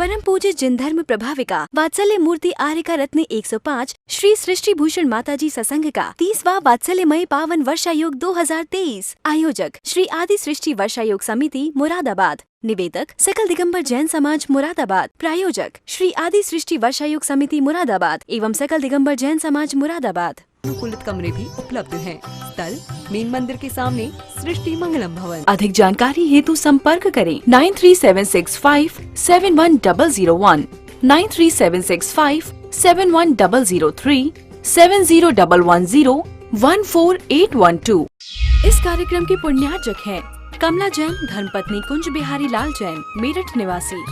परम पूज्य जिन धर्म प्रभाविका वात्सल्य मूर्ति आर्यका रत्न 105 श्री सृष्टि भूषण माताजी सत्संग का 30वां वात्सल्यमय पावन वर्षायोग 2023। आयोजक श्री आदि सृष्टि वर्षायोग समिति मुरादाबाद। निवेदक सकल दिगंबर जैन समाज मुरादाबाद। प्रायोजक श्री आदि सृष्टि वर्षायोग समिति मुरादाबाद एवं सकल दिगंबर जैन समाज मुरादाबाद। अनुकूलित कमरे भी उपलब्ध हैं। स्थल मेन मंदिर के सामने सृष्टि मंगलम भवन। अधिक जानकारी हेतु संपर्क करें 9376571001, 9376571003, 7011014812। इस कार्यक्रम के पुण्यार्चक हैं कमला जैन धर्मपत्नी कुंज बिहारी लाल जैन मेरठ निवासी,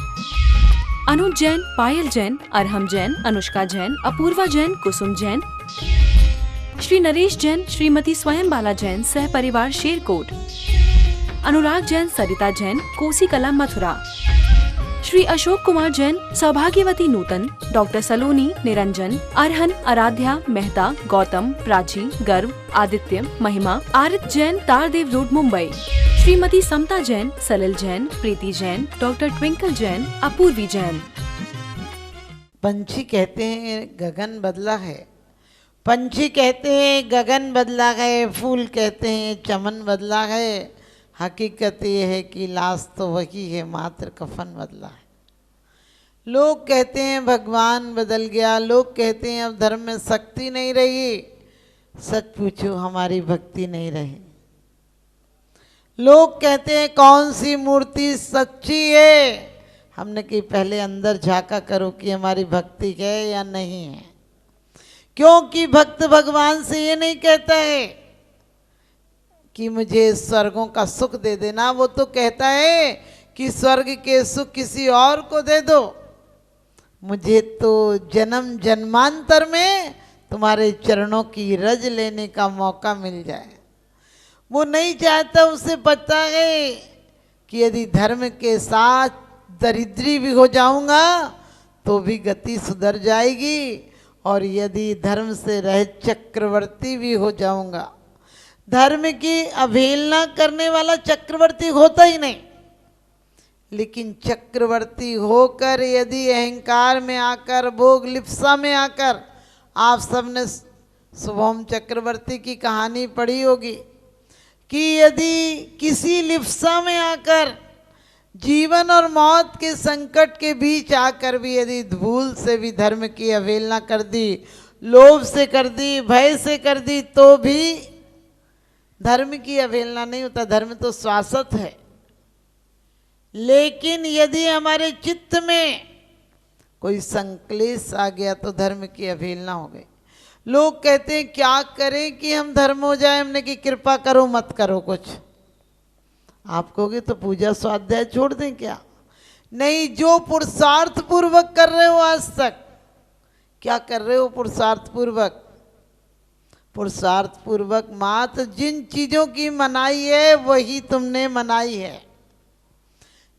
अनुज जैन, पायल जैन, अरहम जैन, अनुष्का जैन, अपूर्वा जैन, कुसुम जैन, श्री नरेश जैन, श्रीमती स्वयं बाला जैन सह परिवार शेरकोट, अनुराग जैन, सरिता जैन, कोसी कला मथुरा, श्री अशोक कुमार जैन, सौभाग्यवती नूतन, डॉक्टर सलोनी, निरंजन, अरहन, आराध्या, मेहता, गौतम, प्राची, गर्व, आदित्य, महिमा, आरित जैन, तारदेव रोड मुंबई, श्रीमती समता जैन, सलिल जैन, प्रीति जैन, डॉक्टर ट्विंकल जैन, अपूर्वी जैन। पंछी कहते हैं गगन बदला है, पंछी कहते हैं गगन बदला है, फूल कहते हैं चमन बदला है। हकीकत ये है कि लाश तो वही है, मात्र कफन बदला है। लोग कहते हैं भगवान बदल गया, लोग कहते हैं अब धर्म में शक्ति नहीं रही। सच पूछो हमारी भक्ति नहीं रही। लोग कहते हैं कौन सी मूर्ति सच्ची है। हमने कि पहले अंदर झांका करो कि हमारी भक्ति है या नहीं है, क्योंकि भक्त भगवान से ये नहीं कहता है कि मुझे स्वर्गों का सुख दे देना, वो तो कहता है कि स्वर्ग के सुख किसी और को दे दो, मुझे तो जन्म जन्मांतर में तुम्हारे चरणों की रज लेने का मौका मिल जाए। वो नहीं चाहता, उसे पता है कि यदि धर्म के साथ दरिद्री भी हो जाऊंगा तो भी गति सुधर जाएगी, और यदि धर्म से रहित चक्रवर्ती भी हो जाऊंगा। धर्म की अवहेलना करने वाला चक्रवर्ती होता ही नहीं, लेकिन चक्रवर्ती होकर यदि अहंकार में आकर, भोग लिप्सा में आकर, आप सबने शुभम चक्रवर्ती की कहानी पढ़ी होगी कि यदि किसी लिप्सा में आकर, जीवन और मौत के संकट के बीच आकर भी यदि भूल से भी धर्म की अवहेलना कर दी, लोभ से कर दी, भय से कर दी, तो भी धर्म की अवहेलना नहीं होता। धर्म तो शाश्वत है। लेकिन यदि हमारे चित्त में कोई संक्लेश आ गया तो धर्म की अवहेलना हो गई। लोग कहते हैं क्या करें कि हम धर्म हो जाए। हमने कि कृपा करो मत करो कुछ। आप कहोगे तो पूजा स्वाध्याय छोड़ दें क्या? नहीं, जो पुरुषार्थ पूर्वक कर रहे हो आज तक, क्या कर रहे हो पुरुषार्थ पूर्वक? पुरुषार्थ पूर्वक मात्र जिन चीजों की मनाही है वही तुमने मनाई है।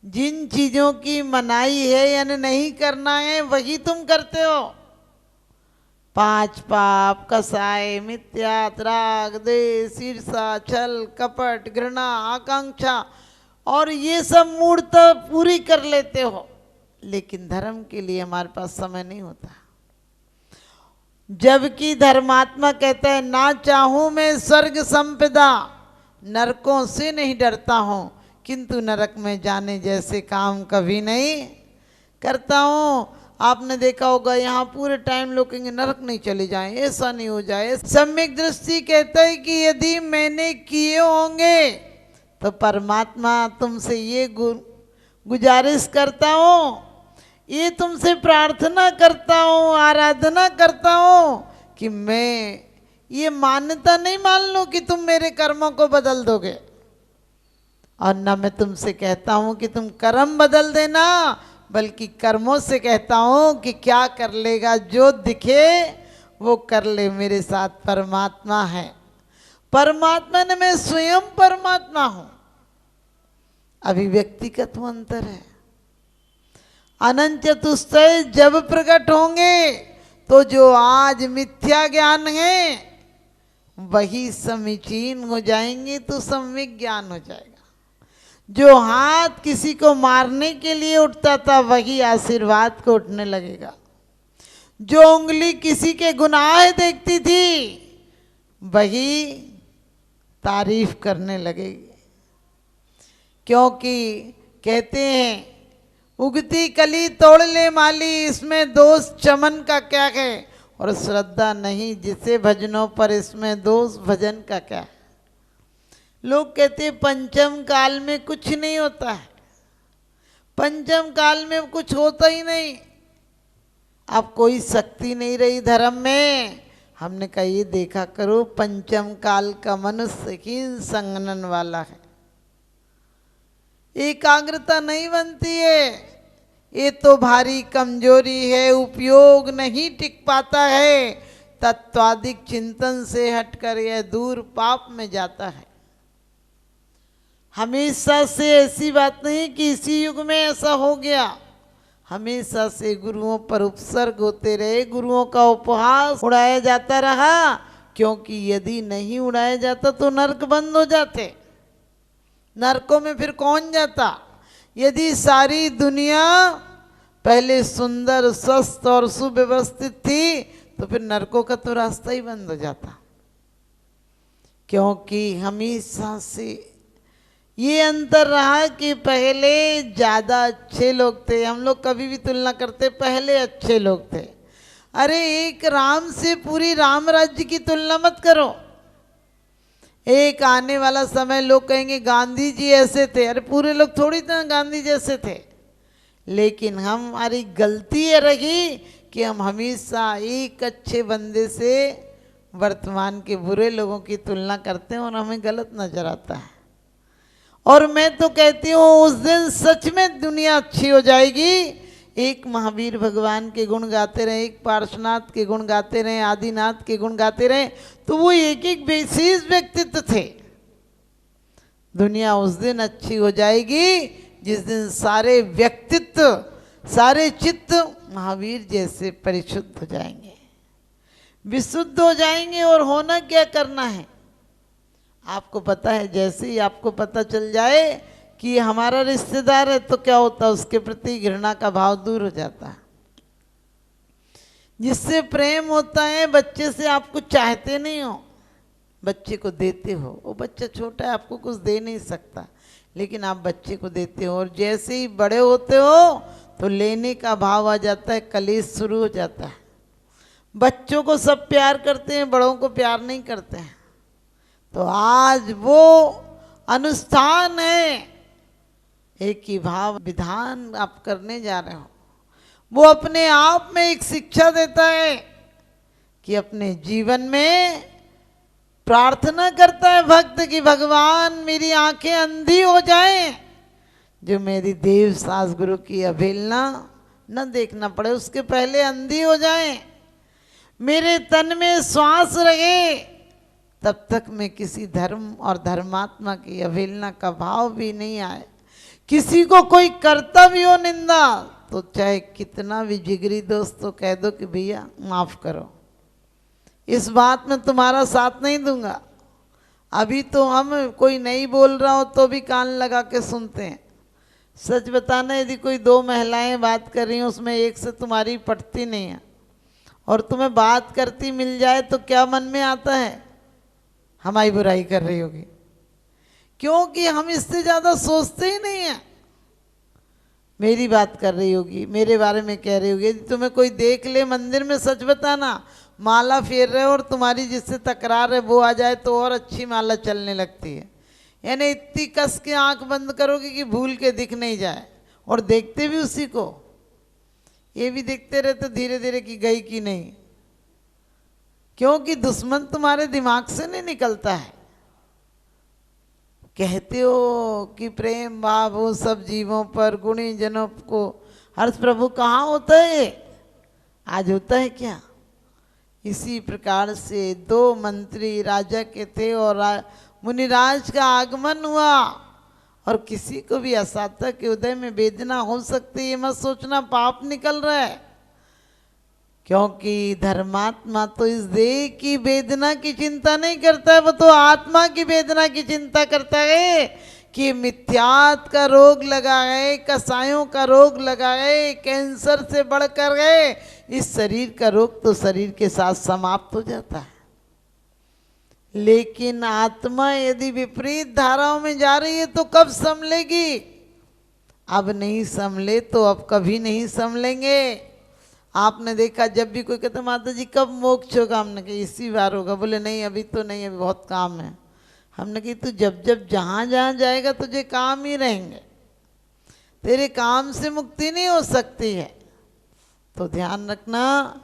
जिन चीजों की मनाही है यानी नहीं करना है वही तुम करते हो। 5 पाप, कसाय, मिथ्या, राग, द्वेष, ईर्षा, छल, कपट, घृणा, आकांक्षा, और ये सब मूर्ता पूरी कर लेते हो, लेकिन धर्म के लिए हमारे पास समय नहीं होता। जबकि धर्मात्मा कहता है ना चाहूं मैं स्वर्ग संपदा, नरकों से नहीं डरता हूं, किंतु नरक में जाने जैसे काम कभी नहीं करता हूं। आपने देखा होगा यहाँ पूरे टाइम लोग कहेंगे नरक नहीं चले जाएं, ऐसा नहीं हो जाए। सम्यक दृष्टि कहता है कि यदि मैंने किए होंगे तो परमात्मा तुमसे ये गुजारिश करता हूँ, ये तुमसे प्रार्थना करता हूँ, आराधना करता हूँ कि मैं ये मान्यता नहीं मान लूँ कि तुम मेरे कर्मों को बदल दोगे, और न मैं तुमसे कहता हूँ कि तुम कर्म बदल देना, बल्कि कर्मों से कहता हूँ कि क्या कर लेगा, जो दिखे वो कर ले। मेरे साथ परमात्मा है। परमात्मा ने मैं स्वयं परमात्मा हूँ। अभिव्यक्ति का तो अंतर है। अनंत चतुष्टय जब प्रकट होंगे तो जो आज मिथ्या ज्ञान है वही समीचीन हो जाएंगे, तो सम्यक ज्ञान हो जाएगा। जो हाथ किसी को मारने के लिए उठता था वही आशीर्वाद को उठने लगेगा। जो उंगली किसी के गुनाह देखती थी वही तारीफ करने लगेगी। क्योंकि कहते हैं उगती कली तोड़ ले माली, इसमें दोष चमन का क्या है, और श्रद्धा नहीं जिसे भजनों पर, इसमें दोष भजन का क्या है। लोग कहते हैं पंचम काल में कुछ नहीं होता है, पंचम काल में कुछ होता ही नहीं, अब कोई शक्ति नहीं रही धर्म में। हमने कहा ये देखा करो पंचम काल का मनुष्य ही संगनन वाला है, एकाग्रता नहीं बनती है, ये तो भारी कमजोरी है, उपयोग नहीं टिक पाता है, तत्वादिक चिंतन से हटकर यह दूर पाप में जाता है। हमेशा से ऐसी बात नहीं कि इसी युग में ऐसा हो गया, हमेशा से गुरुओं पर उपसर्ग होते रहे, गुरुओं का उपहास उड़ाया जाता रहा, क्योंकि यदि नहीं उड़ाया जाता तो नरक बंद हो जाते। नरकों में फिर कौन जाता? यदि सारी दुनिया पहले सुंदर स्वस्थ और सुव्यवस्थित थी तो फिर नरकों का तो रास्ता ही बंद हो जाता। क्योंकि हमेशा से ये अंतर रहा कि पहले ज़्यादा अच्छे लोग थे, हम लोग कभी भी तुलना करते पहले अच्छे लोग थे। अरे एक राम से पूरी राम राज्य की तुलना मत करो। एक आने वाला समय लोग कहेंगे गांधी जी ऐसे थे, अरे पूरे लोग थोड़ी ना गांधी जैसे थे, लेकिन हमारी गलती ये रही कि हम हमेशा एक अच्छे बंदे से वर्तमान के बुरे लोगों की तुलना करते हैं और हमें गलत नजर आता है। और मैं तो कहती हूँ उस दिन सच में दुनिया अच्छी हो जाएगी। एक महावीर भगवान के गुण गाते रहे, एक पार्श्वनाथ के गुण गाते रहे, आदिनाथ के गुण गाते रहे, तो वो एक एक विशेष व्यक्तित्व थे। दुनिया उस दिन अच्छी हो जाएगी जिस दिन सारे व्यक्तित्व, सारे चित्त महावीर जैसे परिशुद्ध हो जाएंगे, विशुद्ध हो जाएंगे। और होना क्या करना है आपको पता है। जैसे ही आपको पता चल जाए कि ये हमारा रिश्तेदार है तो क्या होता है, उसके प्रति घृणा का भाव दूर हो जाता है। जिससे प्रेम होता है, बच्चे से आप कुछ चाहते नहीं हो, बच्चे को देते हो। वो बच्चा छोटा है, आपको कुछ दे नहीं सकता, लेकिन आप बच्चे को देते हो। और जैसे ही बड़े होते हो तो लेने का भाव आ जाता है, कलेश शुरू हो जाता है। बच्चों को सब प्यार करते हैं, बड़ों को प्यार नहीं करते हैं। तो आज वो अनुष्ठान है, एक ही भाव विधान आप करने जा रहे हो, वो अपने आप में एक शिक्षा देता है कि अपने जीवन में प्रार्थना करता है भक्त कि भगवान मेरी आंखें अंधी हो जाएं, जो मेरी देव सास गुरु की अवहेलना न देखना पड़े, उसके पहले अंधी हो जाएं। मेरे तन में श्वास रहे तब तक मैं किसी धर्म और धर्मात्मा की अवहेलना का भाव भी नहीं आए। किसी को कोई करता भी हो निंदा तो चाहे कितना भी जिगरी दोस्त तो कह दो कि भैया माफ करो, इस बात में तुम्हारा साथ नहीं दूंगा। अभी तो हम कोई नहीं बोल रहा हो तो भी कान लगा के सुनते हैं। सच बताना, यदि कोई दो महिलाएं बात कर रही हैं उसमें एक से तुम्हारी पटती नहीं है और तुम्हें बात करती मिल जाए तो क्या मन में आता है, हमारी बुराई कर रही होगी, क्योंकि हम इससे ज़्यादा सोचते ही नहीं हैं। मेरी बात कर रही होगी, मेरे बारे में कह रही होगी। यदि तुम्हें कोई देख ले मंदिर में, सच बताना, माला फेर रहे हो और तुम्हारी जिससे तकरार है वो आ जाए तो और अच्छी माला चलने लगती है। यानी इतनी कस के आंख बंद करोगे कि भूल के दिख नहीं जाए, और देखते भी उसी को। ये भी देखते रहते धीरे धीरे कि गई कि नहीं, क्योंकि दुश्मन तुम्हारे दिमाग से नहीं निकलता है। कहते हो कि प्रेम भाव हो सब जीवों पर, गुणी जनों को हर्ष प्रभु कहाँ होता है, आज होता है क्या? इसी प्रकार से दो मंत्री राजा के थे और मुनिराज का आगमन हुआ, और किसी को भी असाता के उदय में वेदना हो सकती है, मत सोचना पाप निकल रहा है। क्योंकि धर्मात्मा तो इस देह की वेदना की चिंता नहीं करता है, वो तो आत्मा की वेदना की चिंता करता है कि मिथ्यात का रोग लगा है, कसायों का रोग लगा है, कैंसर से बढ़कर गए, इस शरीर का रोग तो शरीर के साथ समाप्त हो जाता है। लेकिन आत्मा यदि विपरीत धाराओं में जा रही है तो कब संभलेगी? अब नहीं संभले तो अब कभी नहीं संभलेंगे। आपने देखा जब भी कोई कहता माता जी कब मोक्ष होगा, हमने कहा इसी बार होगा। बोले नहीं अभी तो नहीं, अभी बहुत काम है। हमने कहा तू जब जब जहाँ जहाँ जाएगा तुझे काम ही रहेंगे, तेरे काम से मुक्ति नहीं हो सकती है। तो ध्यान रखना,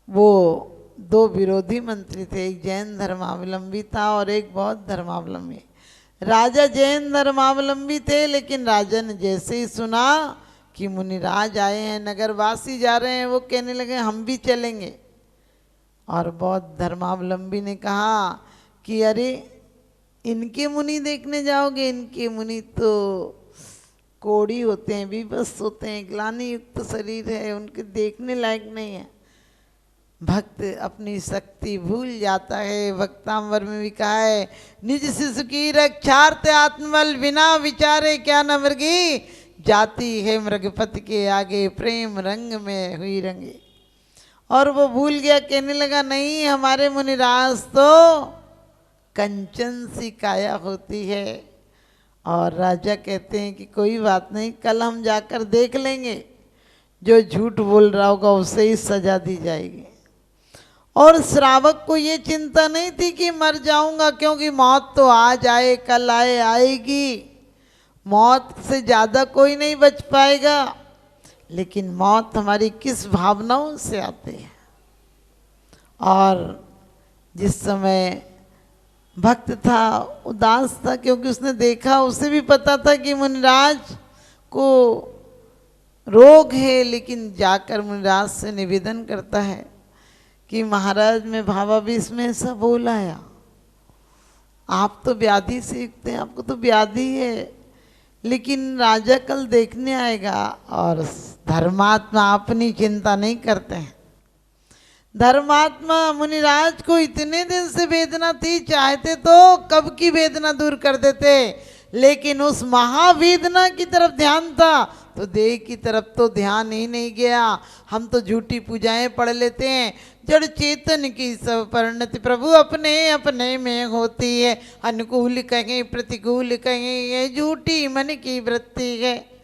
वो दो विरोधी मंत्री थे, एक जैन धर्मावलंबी था और एक बौद्ध धर्मावलंबी। राजा जैन धर्मावलंबी थे, लेकिन राजा ने जैसे ही सुना कि मुनिराज आए हैं, नगरवासी जा रहे हैं, वो कहने लगे हम भी चलेंगे। और बौद्ध धर्मावलंबी ने कहा कि अरे इनके मुनि देखने जाओगे, इनके मुनि तो कोड़ी होते हैं, विवश होते हैं, ग्लानि युक्त शरीर है, उनके देखने लायक नहीं है। भक्त अपनी शक्ति भूल जाता है। भक्तांबर में भी कहा है, निज शिशु की रक्षार्थ आत्मबल बिना विचारे क्या न मृगी, जाती है मृगपति के आगे प्रेम रंग में हुई रंगी। और वो भूल गया, कहने लगा नहीं हमारे मुनिराज तो कंचन सी काया होती है। और राजा कहते हैं कि कोई बात नहीं, कल हम जाकर देख लेंगे, जो झूठ बोल रहा होगा उसे ही सजा दी जाएगी। और श्रावक को ये चिंता नहीं थी कि मर जाऊंगा, क्योंकि मौत तो आज आए कल आए आएगी, मौत से ज़्यादा कोई नहीं बच पाएगा। लेकिन मौत हमारी किस भावनाओं से आती है। और जिस समय भक्त था उदास था, क्योंकि उसने देखा, उसे भी पता था कि मुनिराज को रोग है, लेकिन जाकर मुनिराज से निवेदन करता है कि महाराज मैं भावावेश में ऐसा बोल आया, आप तो व्याधि से युक्त हैं, आपको तो व्याधि है, लेकिन राजा कल देखने आएगा। और धर्मात्मा अपनी चिंता नहीं करते हैं। धर्मात्मा मुनिराज को इतने दिन से वेदना थी, चाहते तो कब की वेदना दूर कर देते, लेकिन उस महावेदना की तरफ ध्यान था तो देह की तरफ तो ध्यान ही नहीं गया। हम तो झूठी पूजाएं पढ़ लेते हैं, जड़ चेतन की सब परिणति प्रभु अपने अपने में होती है, अनुकूल कहें प्रतिकूल कहें ये झूठी मन की वृत्ति है।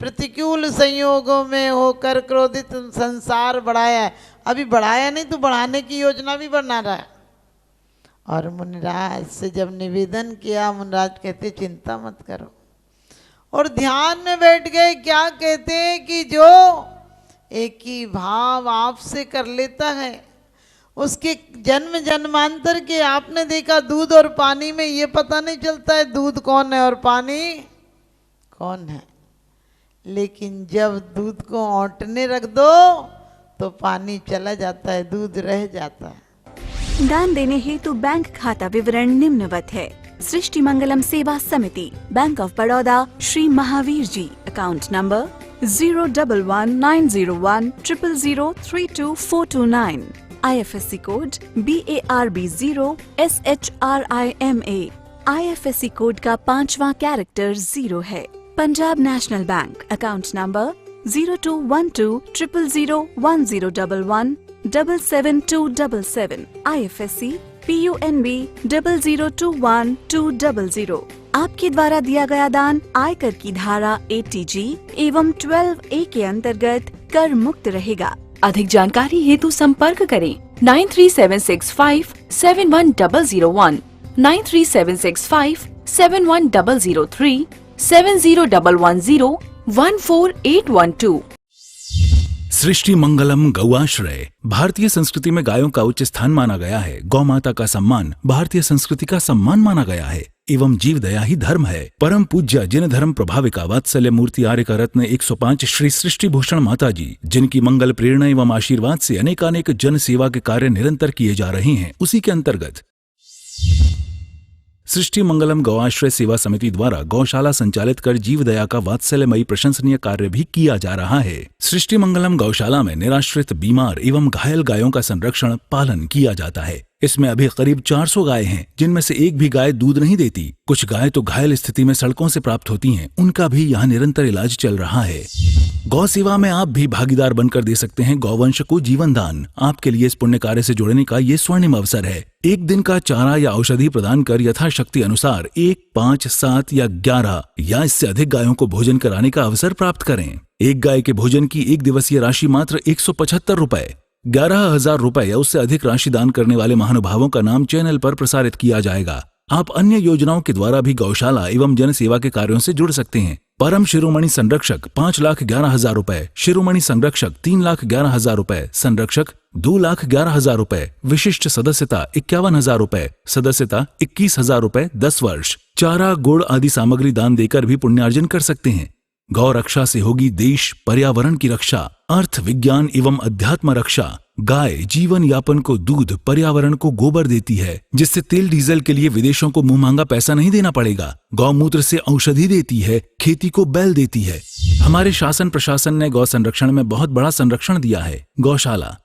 प्रतिकूल संयोगों में होकर क्रोधित संसार बढ़ाया है, अभी बढ़ाया नहीं तो बढ़ाने की योजना भी बना रहा है। और मुनिराज से जब निवेदन किया, मुनिराज कहते चिंता मत करो, और ध्यान में बैठ गए। क्या कहते हैं कि जो एक ही भाव आपसे कर लेता है, उसके जन्म जन्मांतर के, आपने देखा दूध और पानी में ये पता नहीं चलता है दूध कौन है और पानी कौन है, लेकिन जब दूध को औंटने रख दो तो पानी चला जाता है, दूध रह जाता है। दान देने हेतु बैंक खाता विवरण निम्नवत है। सृष्टि Mangalam Seva Samiti, Bank of Baroda, Shri Mahavir ji, account number 011901000322429, IFSC code BARB0 SHRIMA, IFSC code का 5वां कैरेक्टर 0 है। Punjab National Bank, account number 0212000111 77277, IFSC PUNB 0021200। आपके द्वारा दिया गया दान आयकर की धारा 80G एवं 12A के अंतर्गत कर मुक्त रहेगा। अधिक जानकारी हेतु संपर्क करें 9376571001, 9376571003, 7011014812। सृष्टि मंगलम गौआश्रय। भारतीय संस्कृति में गायों का उच्च स्थान माना गया है। गौ माता का सम्मान भारतीय संस्कृति का सम्मान माना गया है एवं जीव दया ही धर्म है। परम पूज्य जिन धर्म प्रभाविका वात्सल्य मूर्ति आर्य का रत्न 105 श्री सृष्टि भूषण माता जी, जिनकी मंगल प्रेरणा एवं आशीर्वाद से अनेकानेक जन सेवा के कार्य निरंतर किए जा रहे हैं, उसी के अंतर्गत सृष्टि मंगलम गौआश्रय सेवा समिति द्वारा गौशाला संचालित कर जीव दया का वात्सल्यमयी प्रशंसनीय कार्य भी किया जा रहा है। सृष्टि मंगलम गौशाला में निराश्रित, बीमार एवं घायल गायों का संरक्षण पालन किया जाता है। इसमें अभी करीब 400 गाय हैं, जिनमें से एक भी गाय दूध नहीं देती। कुछ गाय तो घायल स्थिति में सड़कों से प्राप्त होती हैं, उनका भी यहाँ निरंतर इलाज चल रहा है। गौ सेवा में आप भी भागीदार बनकर दे सकते हैं गौवंश को जीवन दान। आपके लिए इस पुण्य कार्य से जुड़ने का ये स्वर्णिम अवसर है। एक दिन का चारा या औषधि प्रदान कर यथाशक्ति अनुसार 1, 5, 7 या 11 या इससे अधिक गायों को भोजन कराने का अवसर प्राप्त करें। एक गाय के भोजन की एक दिवसीय राशि मात्र 175 रुपए। 11,000 रुपए या उससे अधिक राशि दान करने वाले महानुभावों का नाम चैनल पर प्रसारित किया जाएगा। आप अन्य योजनाओं के द्वारा भी गौशाला एवं जन सेवा के कार्यों से जुड़ सकते हैं। परम शिरोमणि संरक्षक 5,11,000 रुपए, शिरोमणि संरक्षक 3,11,000 रुपए, संरक्षक 2,11,000 रुपए, विशिष्ट सदस्यता 51,000 रुपए, सदस्यता 21,000 रुपए 10 वर्ष। चारा, गुड़ आदि सामग्री दान देकर भी पुण्यार्जन कर सकते हैं। गौ रक्षा से होगी देश पर्यावरण की रक्षा, अर्थ विज्ञान एवं अध्यात्म रक्षा। गाय जीवन यापन को दूध, पर्यावरण को गोबर देती है, जिससे तेल डीजल के लिए विदेशों को मुंह मांगा पैसा नहीं देना पड़ेगा। गौमूत्र से औषधि देती है, खेती को बैल देती है। हमारे शासन प्रशासन ने गौ संरक्षण में बहुत बड़ा संरक्षण दिया है। गौशाला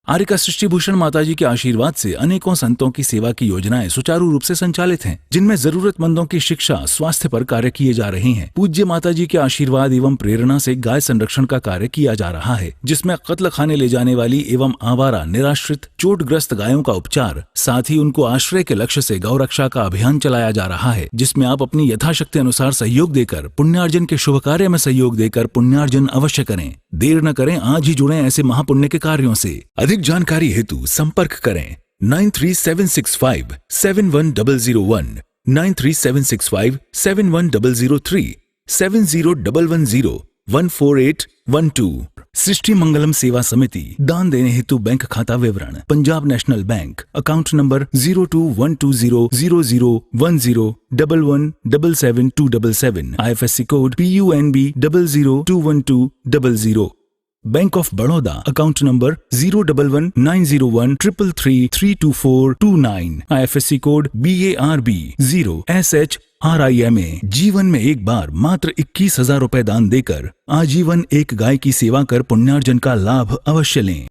आर्यका सृष्टि भूषण माताजी के आशीर्वाद से अनेकों संतों की सेवा की योजनाएं सुचारू रूप से संचालित हैं, जिनमें जरूरतमंदों की शिक्षा, स्वास्थ्य पर कार्य किए जा रहे हैं। पूज्य माताजी के आशीर्वाद एवं प्रेरणा से गाय संरक्षण का कार्य किया जा रहा है, जिसमें कत्ल खाने ले जाने वाली एवं आवारा, निराश्रित, चोटग्रस्त गायों का उपचार, साथ ही उनको आश्रय के लक्ष्य से गौ रक्षा का अभियान चलाया जा रहा है, जिसमें आप अपनी यथाशक्ति अनुसार सहयोग देकर पुण्यार्जन के शुभ कार्य में सहयोग देकर पुण्यार्जन अवश्य करें। देर न करें, आज ही जुड़ें ऐसे महापुण्य के कार्यों से। अधिक जानकारी हेतु संपर्क करें 9376571001, 9376571003, 7011014812। सृष्टि मंगलम सेवा समिति। दान देने हेतु बैंक खाता विवरण: Punjab National Bank, account number 021200001011777277, IFSC code PUNB 0021200। Bank of Baroda, account number 0119013332429, IFSC code BARB 0SHRIMA। जीवन में एक बार मात्र 21,000 रुपए दान देकर आजीवन एक गाय की सेवा कर पुण्यार्जन का लाभ अवश्य लें।